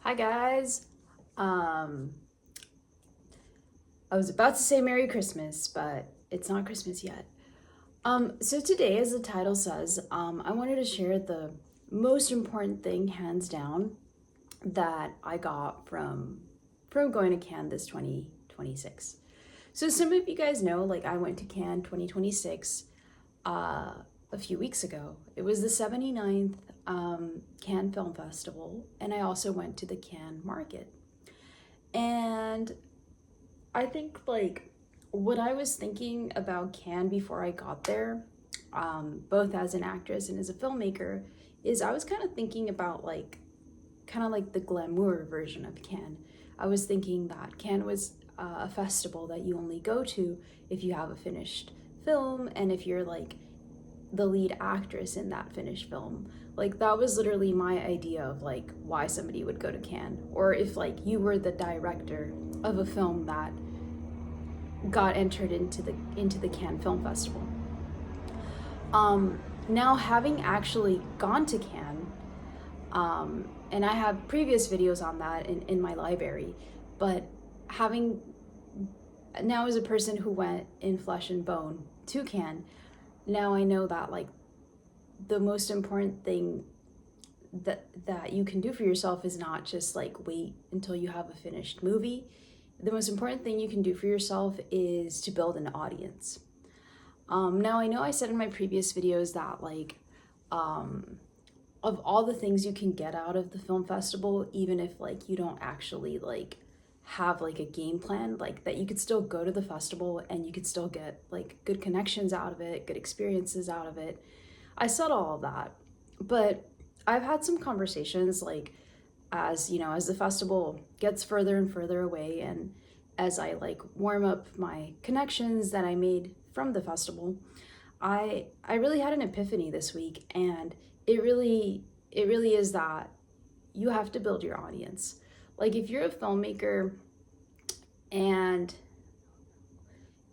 Hi guys. Um, I was about to say Merry Christmas, but it's not Christmas yet. So today, as the title says, I wanted to share the most important thing, hands down, that I got from going to Cannes this 2026. So some of you guys know, like I went to Cannes 2026 a few weeks ago. It was the 79th Cannes Film Festival, and I also went to the Cannes Market. And I think like what I was thinking about Cannes before I got there, both as an actress and as a filmmaker, is I was kind of thinking about kind of like the glamour version of Cannes. I was thinking that Cannes was a festival that you only go to if you have a finished film and if you're like the lead actress in that finished film. Like that was literally my idea of like why somebody would go to Cannes, or if like you were the director of a film that got entered into the Cannes Film Festival. Now having actually gone to Cannes, and I have previous videos on that in my library, but having now as a person who went in flesh and bone to Cannes, now I know that like the most important thing that you can do for yourself is not just like wait until you have a finished movie. The most important thing you can do for yourself is to build an audience. Now I know I said in my previous videos that of all the things you can get out of the film festival, even if like you don't actually like have like a game plan, like that you could still go to the festival and you could still get like good connections out of it, good experiences out of it. I said all of that, but I've had some conversations like as you know, as the festival gets further and further away, and as I like warm up my connections that I made from the festival, I really had an epiphany this week, and it really is that you have to build your audience. Like if you're a filmmaker and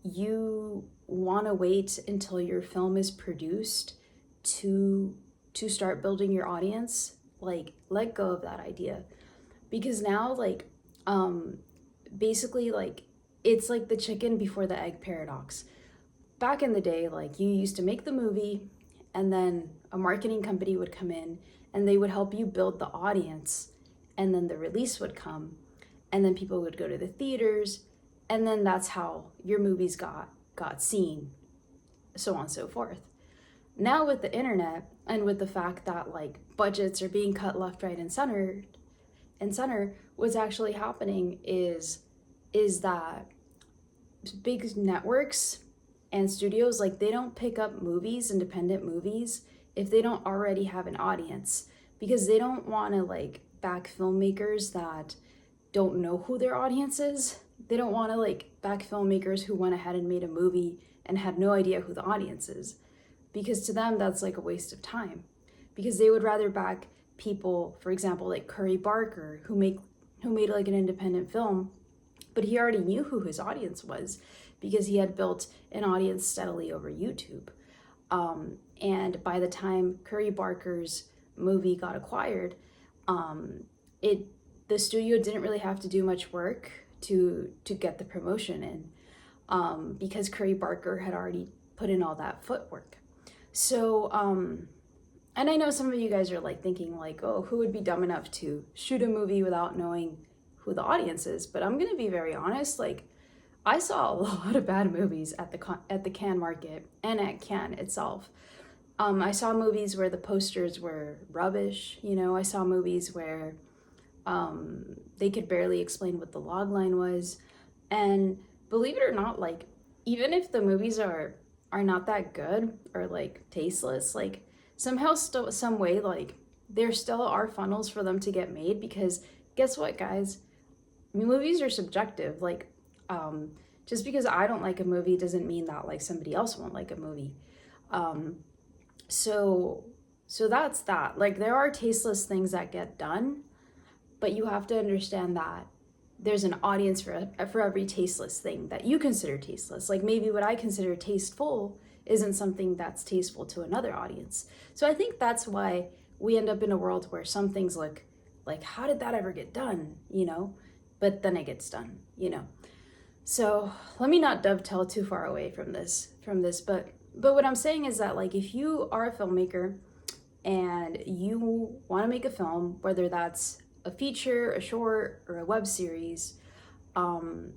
you want to wait until your film is produced to start building your audience, like let go of that idea, because now basically like it's like the chicken before the egg paradox. Back in the day, like you used to make the movie and then a marketing company would come in and they would help you build the audience, and then the release would come, and then people would go to the theaters, and then that's how your movies got seen, so on and so forth. Now with the internet and with the fact that like budgets are being cut left, right, and center, what's actually happening is that big networks and studios, like they don't pick up movies, independent movies, if they don't already have an audience, because they don't want to like back filmmakers that don't know who their audience is. They don't want to like back filmmakers who went ahead and made a movie and had no idea who the audience is, because to them that's like a waste of time, because they would rather back people, for example, like Curry Barker, who made like an independent film, but he already knew who his audience was because he had built an audience steadily over YouTube. And by the time Curry Barker's movie got acquired, it the studio didn't really have to do much work to get the promotion in, because Curry Barker had already put in all that footwork. So, and I know some of you guys are like thinking like, oh, who would be dumb enough to shoot a movie without knowing who the audience is? But I'm gonna be very honest, like I saw a lot of bad movies at the Cannes Market and at Cannes itself. I saw movies where the posters were rubbish. You know, I saw movies where they could barely explain what the log line was, and believe it or not, like even if the movies are not that good or like tasteless, like somehow still some way like there still are funnels for them to get made, because guess what, guys, movies are subjective. Like just because I don't like a movie doesn't mean that like somebody else won't like a movie. um so so that's that. Like there are tasteless things that get done, but you have to understand that there's an audience for every tasteless thing that you consider tasteless. Like maybe what I consider tasteful isn't something that's tasteful to another audience. So I think that's why we end up in a world where some things look Like, how did that ever get done, you know? But then it gets done, you know? So let me not dovetail too far away from this, but what I'm saying is that, like, if you are a filmmaker and you want to make a film, whether that's a feature, a short, or a web series, no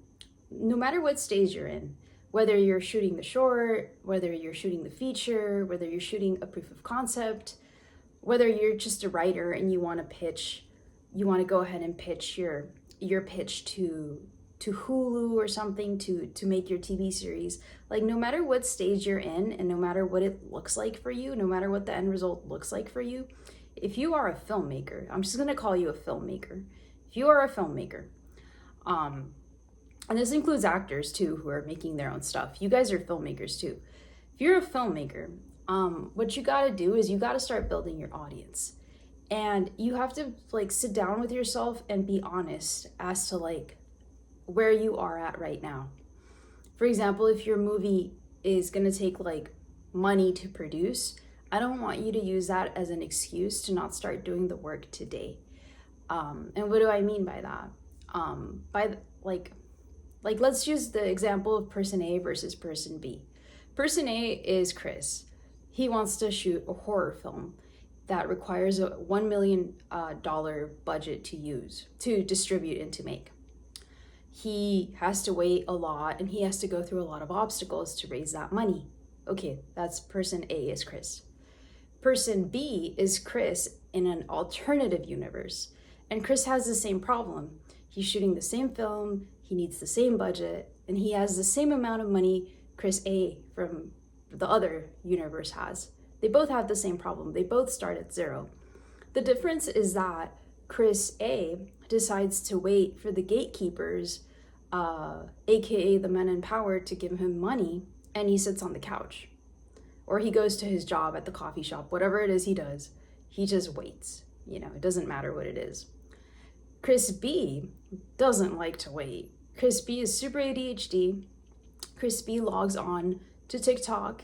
matter what stage you're in, whether you're shooting the short, whether you're shooting the feature, whether you're shooting a proof of concept, whether you're just a writer and you want to pitch, you want to go ahead and pitch your pitch to Hulu or something to make your TV series. Like, no matter what stage you're in and no matter what it looks like for you, no matter what the end result looks like for you, if you are a filmmaker, I'm just going to call you a filmmaker. If you are a filmmaker, and this includes actors too who are making their own stuff. You guys are filmmakers too. If you're a filmmaker, what you got to do is you got to start building your audience. And you have to, like, sit down with yourself and be honest as to, like, where you are at right now. For example, if your movie is going to take, like, money to produce, I don't want you to use that as an excuse to not start doing the work today. And what do I mean by that? Let's use the example of person A versus person B. Person A is Chris. He wants to shoot a horror film that requires a $1 million budget to distribute and to make. He has to wait a lot and he has to go through a lot of obstacles to raise that money. Okay, that's person A is Chris. Person B is Chris in an alternative universe. And Chris has the same problem. He's shooting the same film, he needs the same budget, and he has the same amount of money Chris A from the other universe has. They both have the same problem. They both start at zero. The difference is that Chris A decides to wait for the gatekeepers, aka the men in power, to give him money, and he sits on the couch. Or he goes to his job at the coffee shop, whatever it is he does, he just waits. You know, it doesn't matter what it is. Chris B doesn't like to wait. Chris B is super ADHD. Chris B logs on to TikTok,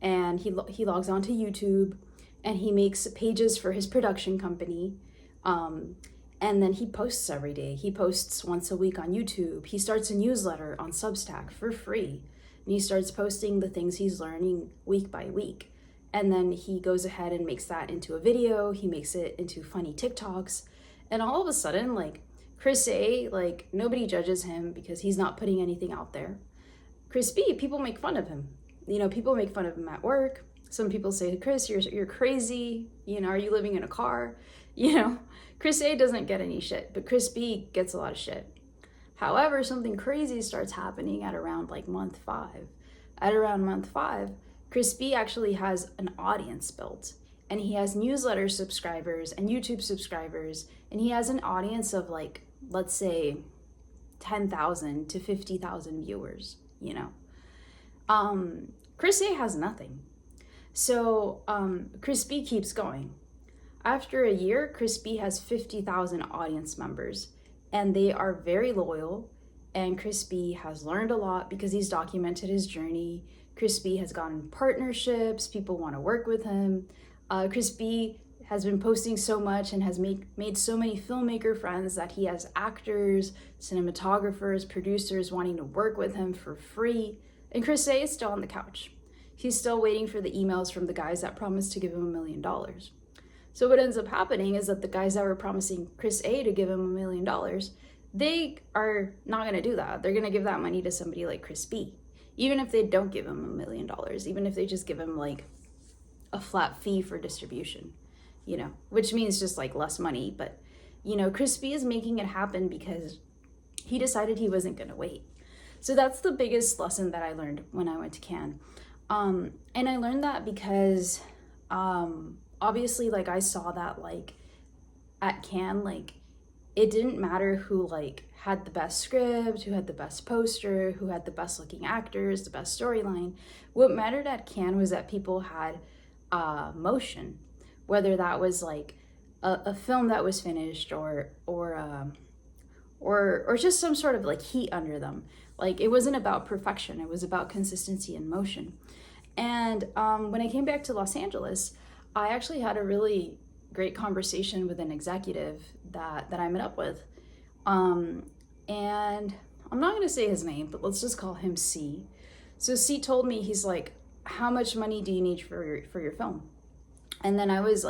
and he logs on to YouTube, and he makes pages for his production company, and then he posts every day. He posts once a week on YouTube. He starts a newsletter on Substack for free, and he starts posting the things he's learning week by week. And then he goes ahead and makes that into a video. He makes it into funny TikToks, and all of a sudden, like, Chris A, like, nobody judges him because he's not putting anything out there. Chris B, people make fun of him. You know, people make fun of him at work. Some people say, Chris, you're crazy. You know, are you living in a car? You know, Chris A doesn't get any shit, but Chris B gets a lot of shit. However, something crazy starts happening at around, like, month 5. At around month 5, Chris B actually has an audience built, and he has newsletter subscribers and YouTube subscribers, and he has an audience of, like, let's say 10,000 to 50,000 viewers, you know. Chris A has nothing. So Chris B keeps going. After a year, Chris B has 50,000 audience members, and they are very loyal, and Chris B has learned a lot because he's documented his journey. Chris B has gotten partnerships, people want to work with him. Chris B has been posting so much and has made so many filmmaker friends that he has actors, cinematographers, producers wanting to work with him for free. And Chris A is still on the couch. He's still waiting for the emails from the guys that promised to give him $1 million. So what ends up happening is that the guys that were promising Chris A to give him $1 million, they are not going to do that. They're going to give that money to somebody like Chris B. Even if they don't give him $1 million, even if they just give him, like, a flat fee for distribution, you know, which means just, like, less money. But, you know, Chris B is making it happen because he decided he wasn't going to wait. So that's the biggest lesson that I learned when I went to Cannes. And I learned that because, obviously, like, I saw that, like, at Cannes, like, it didn't matter who, like, had the best script, who had the best poster, who had the best looking actors, the best storyline. What mattered at Cannes was that people had motion, whether that was, like, a film that was finished or just some sort of, like, heat under them. Like, it wasn't about perfection, it was about consistency and motion. And when I came back to Los Angeles, I actually had a really great conversation with an executive that I met up with. And I'm not going to say his name, but let's just call him C. So C told me, he's like, how much money do you need for your film? And then I was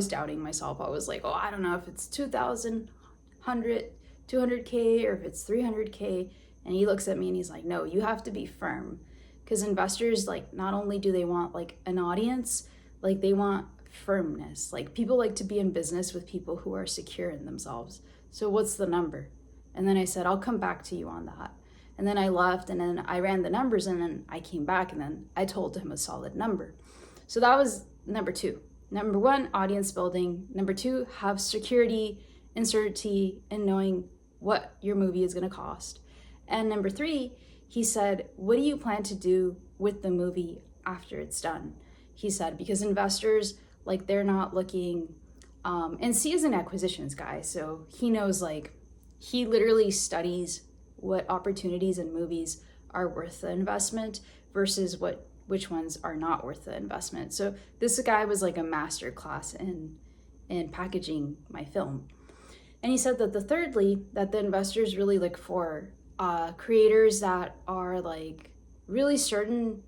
doubting myself. I was like, oh, I don't know if it's 200K or if it's 300K. And he looks at me and he's like, no, you have to be firm. Because investors, like, not only do they want like an audience, like they want firmness. Like, people like to be in business with people who are secure in themselves. So what's the number? And then I said, I'll come back to you on that. And then I left, and then I ran the numbers, and then I came back, and then I told him a solid number. So that was number 2. Number 1, audience building. Number 2, have security and certainty in knowing what your movie is going to cost. And number 3, he said, what do you plan to do with the movie after it's done? He said, because investors, like, they're not looking, and C is an acquisitions guy, so he knows, like, he literally studies what opportunities in movies are worth the investment versus which ones are not worth the investment. So this guy was like a master class in packaging my film. And he said that thirdly, that the investors really look for creators that are like really certain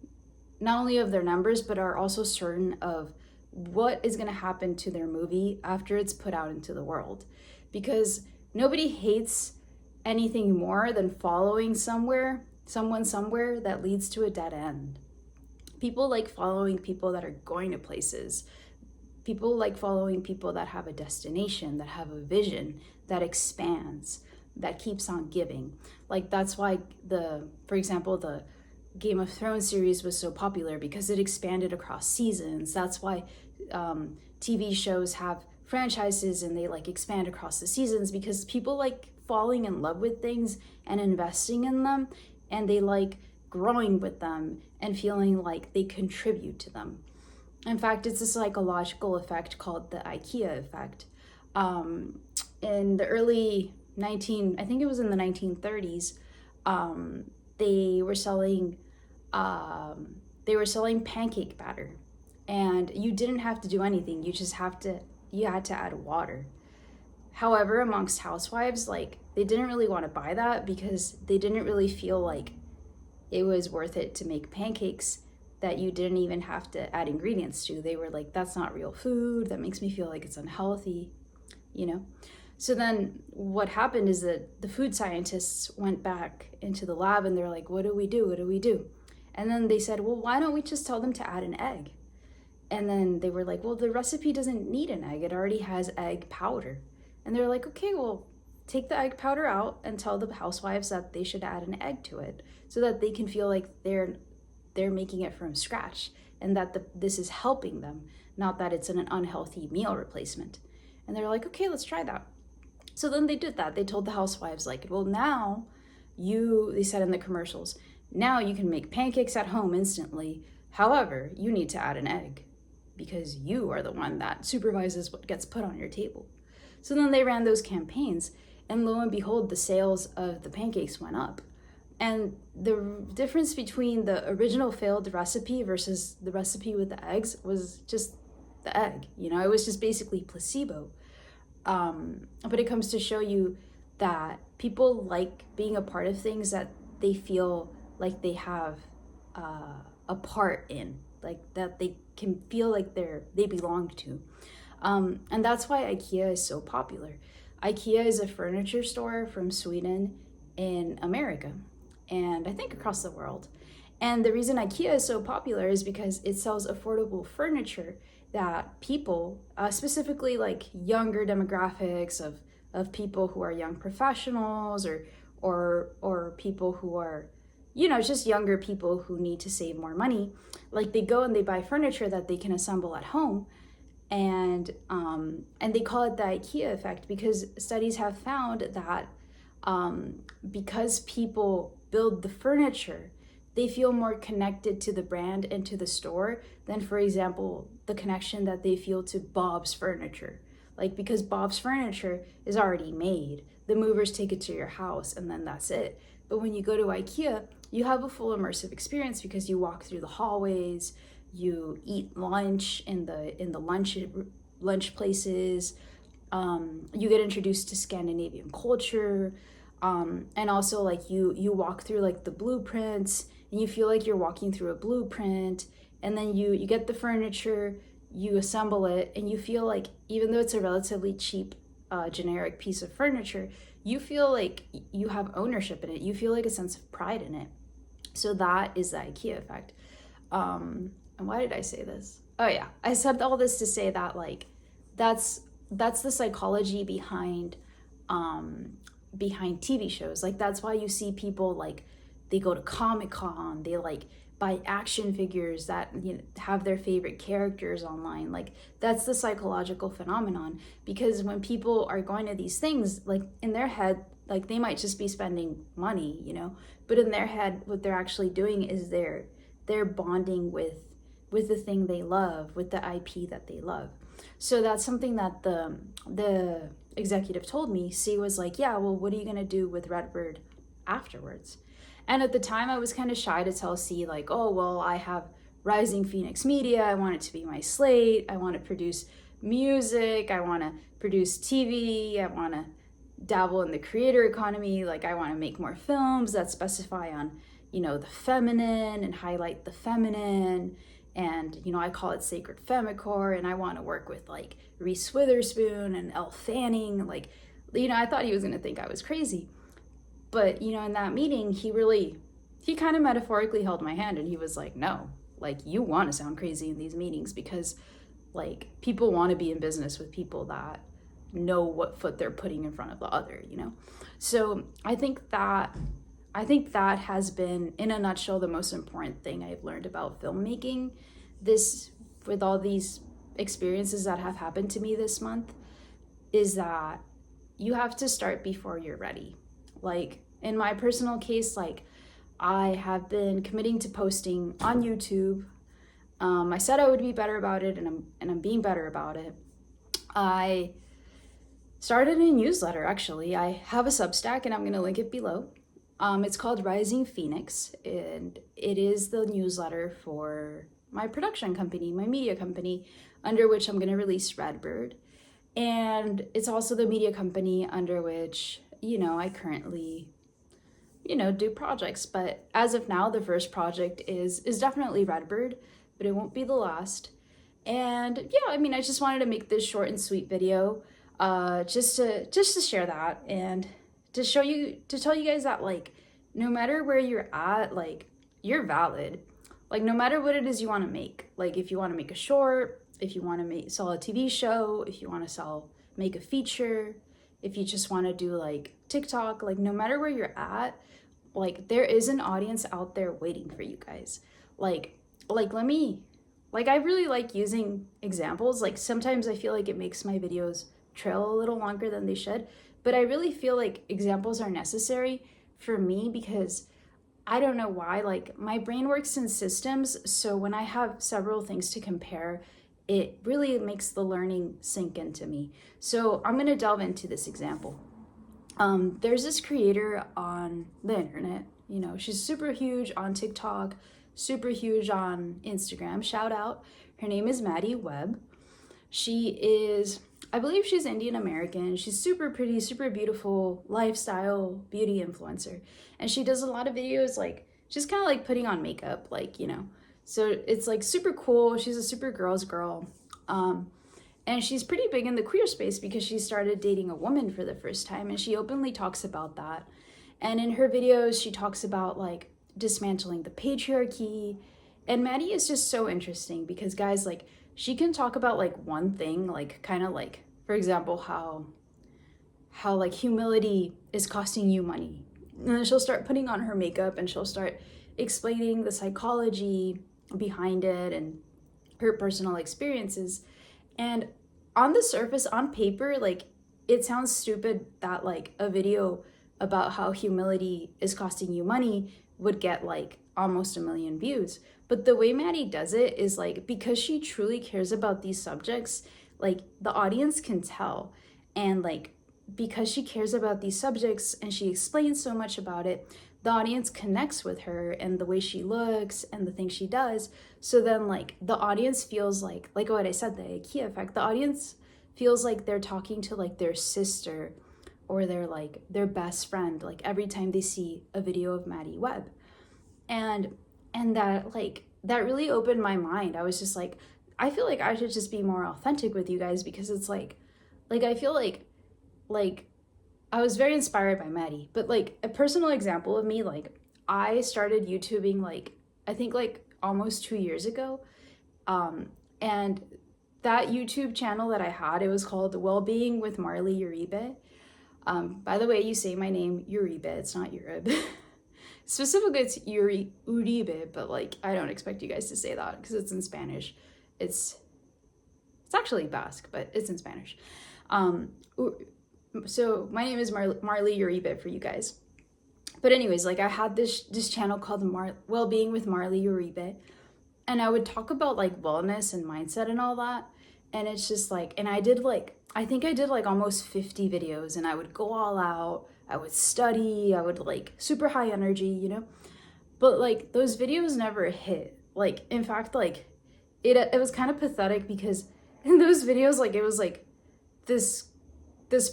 not only of their numbers, but are also certain of what is going to happen to their movie after it's put out into the world. Because nobody hates anything more than following someone somewhere that leads to a dead end. People like following people that are going to places. People like following people that have a destination, that have a vision, that expands, that keeps on giving. Like, that's why for example, the Game of Thrones series was so popular, because it expanded across seasons. That's why TV shows have franchises and they like expand across the seasons, because people like falling in love with things and investing in them, and they like growing with them and feeling like they contribute to them. In fact, it's a psychological effect called the IKEA effect. In the early I think it was in the 1930s, they were selling pancake batter, and you didn't have to do anything. You had to add water. However, amongst housewives, like, they didn't really want to buy that because they didn't really feel like it was worth it to make pancakes that you didn't even have to add ingredients to. They were like, that's not real food. That makes me feel like it's unhealthy, you know? So then what happened is that the food scientists went back into the lab and they're like, what do we do? What do we do? And then they said, well, why don't we just tell them to add an egg? And then they were like, well, the recipe doesn't need an egg. It already has egg powder. And they're like, okay, well, take the egg powder out and tell the housewives that they should add an egg to it so that they can feel like they're making it from scratch, and that this is helping them, not that it's an unhealthy meal replacement. And they're like, okay, let's try that. So then they did that. They told the housewives, like, well, now they said in the commercials, now you can make pancakes at home instantly. However, you need to add an egg because you are the one that supervises what gets put on your table. So then they ran those campaigns, and lo and behold, the sales of the pancakes went up. And the difference between the original failed recipe versus the recipe with the eggs was just the egg. You know, it was just basically placebo. But it comes to show you that people like being a part of things that they feel like they have a part in, like that they can feel like they belong to. And that's why IKEA is so popular. IKEA is a furniture store from Sweden in America, and I think across the world. And the reason IKEA is so popular is because it sells affordable furniture that people, specifically like younger demographics of people who are young professionals or people who are, you know, just younger people who need to save more money, like they go and they buy furniture that they can assemble at home. And they call it the IKEA effect because studies have found that because people build the furniture, they feel more connected to the brand and to the store than, for example, the connection that they feel to Bob's Furniture. Like, because Bob's Furniture is already made, the movers take it to your house and then that's it. But when you go to IKEA, you have a full immersive experience because you walk through the hallways, you eat lunch in the lunch lunch places. You get introduced to Scandinavian culture. And also like you walk through like the blueprints, and you feel like you're walking through a blueprint. And then you get the furniture, you assemble it, and you feel like, even though it's a relatively cheap generic piece of furniture, you feel like you have ownership in it. You feel like a sense of pride in it. So that is the IKEA effect. And why did I say this? Oh yeah, I said all this to say that like that's the psychology behind TV shows. Like that's why you see people like they go to Comic-Con, they like buy action figures that, you know, have their favorite characters online. Like that's the psychological phenomenon, because when people are going to these things, like in their head, like they might just be spending money, you know, but in their head what they're actually doing is they're bonding with the thing they love, with the IP that they love. So that's something that the executive told me. C was like, yeah, well, what are you gonna do with Redbird afterwards? And at the time I was kind of shy to tell C like, oh, well, I have Rising Phoenix Media, I want it to be my slate, I want to produce music, I want to produce TV, I want to dabble in the creator economy, like I want to make more films that specify on, you know, the feminine and highlight the feminine. And, you know, I call it sacred femicore, and I want to work with like Reese Witherspoon and Elle Fanning. Like, you know, I thought he was going to think I was crazy. But, you know, in that meeting, he kind of metaphorically held my hand, and he was like, no, like you want to sound crazy in these meetings, because like people want to be in business with people that know what foot they're putting in front of the other, you know? So I think that has been, in a nutshell, the most important thing I've learned about filmmaking with all these experiences that have happened to me this month, is that you have to start before you're ready. Like in my personal case, like I have been committing to posting on YouTube. I said I would be better about it, and I'm being better about it. I started a newsletter, actually. I have a Substack, and I'm going to link it below. It's called Rising Phoenix, and it is the newsletter for my production company, my media company, under which I'm going to release Redbird. And it's also the media company under which, you know, I currently, you know, do projects. But as of now, the first project is definitely Redbird, but it won't be the last. And yeah, I mean, I just wanted to make this short and sweet video, just to share that, and to tell you guys that like no matter where you're at, like you're valid. Like no matter what it is you want to make, like if you want to make a short, if you want to sell a TV show, if you want to make a feature, if you just want to do like TikTok, like no matter where you're at, like there is an audience out there waiting for you guys. Like I really like using examples. Like sometimes I feel like it makes my videos trail a little longer than they should, but I really feel like examples are necessary for me, because I don't know why, like my brain works in systems. So when I have several things to compare, it really makes the learning sink into me. So I'm going to delve into this example. There's this creator on the internet, you know, she's super huge on TikTok, super huge on Instagram. Shout out. Her name is Maddie Webb. I believe she's Indian American. She's super pretty, super beautiful, lifestyle beauty influencer. And she does a lot of videos, like, she's kind of like putting on makeup, like, you know. So it's like super cool. She's a super girl's girl. And she's pretty big in the queer space because she started dating a woman for the first time. And she openly talks about that. And in her videos, she talks about like dismantling the patriarchy. And Maddie is just so interesting because, guys, like, she can talk about like one thing, like kind of like, for example, how like humility is costing you money. And then she'll start putting on her makeup and she'll start explaining the psychology behind it and her personal experiences. And on the surface, on paper, like it sounds stupid that like a video about how humility is costing you money would get like almost 1 million views. But the way Maddie does it is like, because she truly cares about these subjects, like the audience can tell. And like because she cares about these subjects and she explains so much about it, the audience connects with her and the way she looks and the things she does. So then like the audience feels like what I said, the IKEA effect, the audience feels like they're talking to like their sister or their best friend, like every time they see a video of Maddie Webb. And that really opened my mind. I was just like, I feel like I should just be more authentic with you guys, because it's like I feel like I was very inspired by Maddie. But like a personal example of me, like I started YouTubing like I think like almost 2 years ago. And that YouTube channel that I had, it was called Wellbeing with Marley Uribe. By the way, you say my name Uribe, it's not Uribe. Specifically, it's Uribe, but like I don't expect you guys to say that because it's in Spanish. It's actually Basque, but it's in Spanish. So my name is Marley Uribe for you guys. But anyways, like I had this channel called Wellbeing with Marley Uribe, and I would talk about like wellness and mindset and all that. And it's just like, and I think I did like almost 50 videos, and I would go all out. I would study, I would like super high energy, you know? But like those videos never hit. Like, in fact, like it was kind of pathetic because in those videos, like it was like this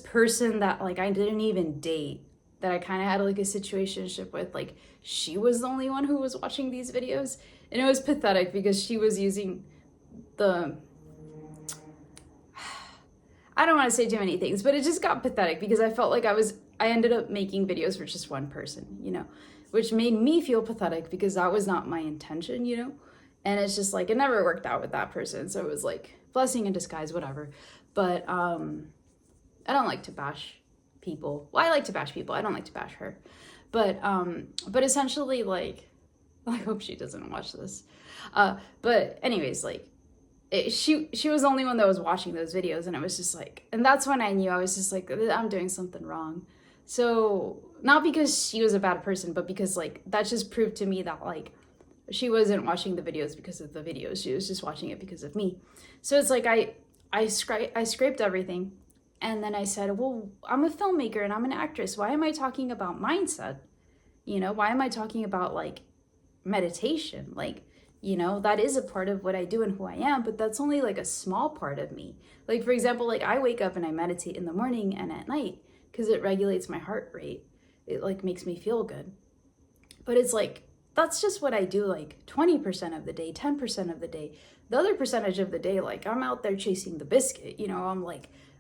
person that like I didn't even date, that I kind of had like a situationship with, like she was the only one who was watching these videos. And it was pathetic because she was using I don't want to say too many things, but it just got pathetic because I felt like I ended up making videos for just one person, you know, which made me feel pathetic because that was not my intention, you know. And it's just like it never worked out with that person, so it was like blessing in disguise, whatever. But I don't like to bash people. Well, I like to bash people. I don't like to bash her. But essentially, like, I hope she doesn't watch this. But anyways, like she was the only one that was watching those videos, and it was just like, and that's when I knew I was just like, I'm doing something wrong. So not because she was a bad person, but because like that just proved to me that like she wasn't watching the videos because of the videos, she was just watching it because of me. So it's like I scraped everything, and then I said, well, I'm a filmmaker and I'm an actress, why am I talking about mindset? You know, why am I talking about like meditation? Like, you know, that is a part of what I do and who I am, but that's only like a small part of me. Like, for example, like I wake up and I meditate in the morning and at night because it regulates my heart rate. It like makes me feel good. But it's like, that's just what I do like 20% of the day, 10% of the day. The other percentage of the day, like I'm out there chasing the biscuit, you know,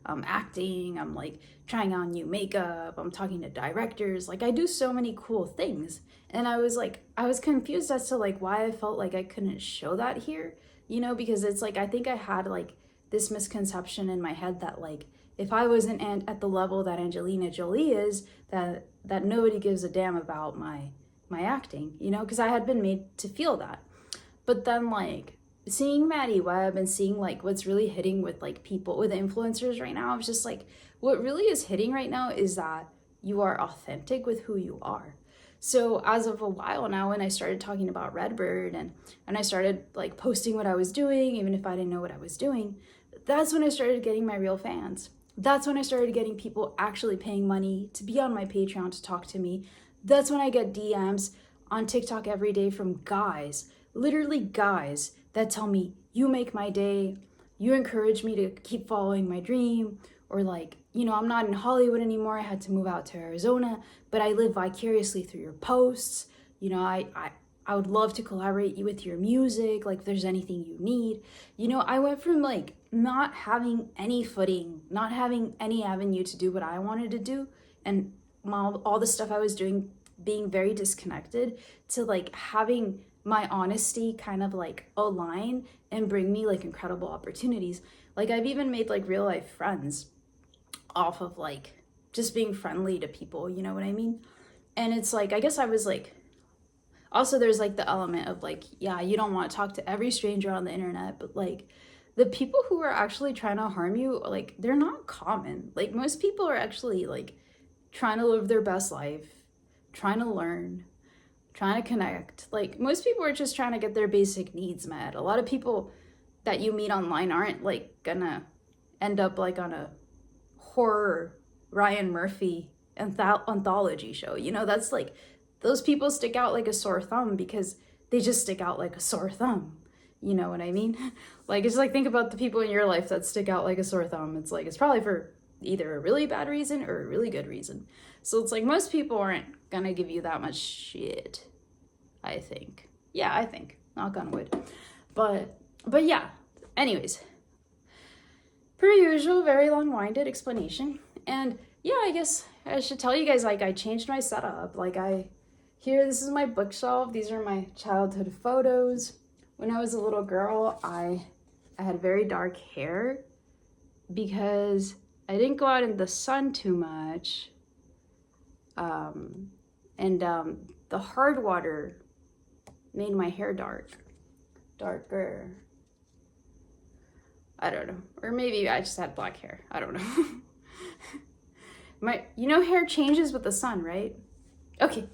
I'm acting, I'm like trying on new makeup, I'm talking to directors, like I do so many cool things. And I was confused as to like why I felt like I couldn't show that here, you know, because it's like I think I had like this misconception in my head that like if I wasn't at the level that Angelina Jolie is, that nobody gives a damn about my acting, you know, because I had been made to feel that. But then like seeing Maddie Webb and seeing like what's really hitting with like people, with influencers right now, I was just like, what really is hitting right now is that you are authentic with who you are. So as of a while now, when I started talking about Redbird and I started like posting what I was doing, even if I didn't know what I was doing, that's when I started getting my real fans. That's when I started getting people actually paying money to be on my Patreon to talk to me. That's when I get DMs on TikTok every day from guys, literally guys, that tell me, you make my day, you encourage me to keep following my dream, or like, you know, I'm not in Hollywood anymore, I had to move out to Arizona, but I live vicariously through your posts. You know, I would love to collaborate with your music, like if there's anything you need. You know, I went from like not having any footing, not having any avenue to do what I wanted to do, and all the stuff I was doing being very disconnected, to like having my honesty kind of like align and bring me like incredible opportunities. Like I've even made like real life friends off of like just being friendly to people, you know what I mean? And it's like, I guess I was like, also there's like the element of like, yeah, you don't want to talk to every stranger on the internet, but like the people who are actually trying to harm you, like they're not common. Like most people are actually like trying to live their best life, trying to learn, trying to connect. Like most people are just trying to get their basic needs met. A lot of people that you meet online aren't like gonna end up like on a horror Ryan Murphy anthology show. You know, that's like, those people stick out like a sore thumb because they just stick out like a sore thumb. You know what I mean? Like, it's like, think about the people in your life that stick out like a sore thumb. It's like, it's probably for either a really bad reason or a really good reason. So it's like, most people aren't gonna give you that much shit, I think. Yeah, I think. Knock on wood. But yeah, anyways. Per usual, very long-winded explanation. And yeah, I guess I should tell you guys, like, I changed my setup. Like, this is my bookshelf. These are my childhood photos. When I was a little girl, I had very dark hair because I didn't go out in the sun too much. The hard water made my hair darker. I don't know. Or maybe I just had black hair. I don't know. You know, hair changes with the sun, right? Okay,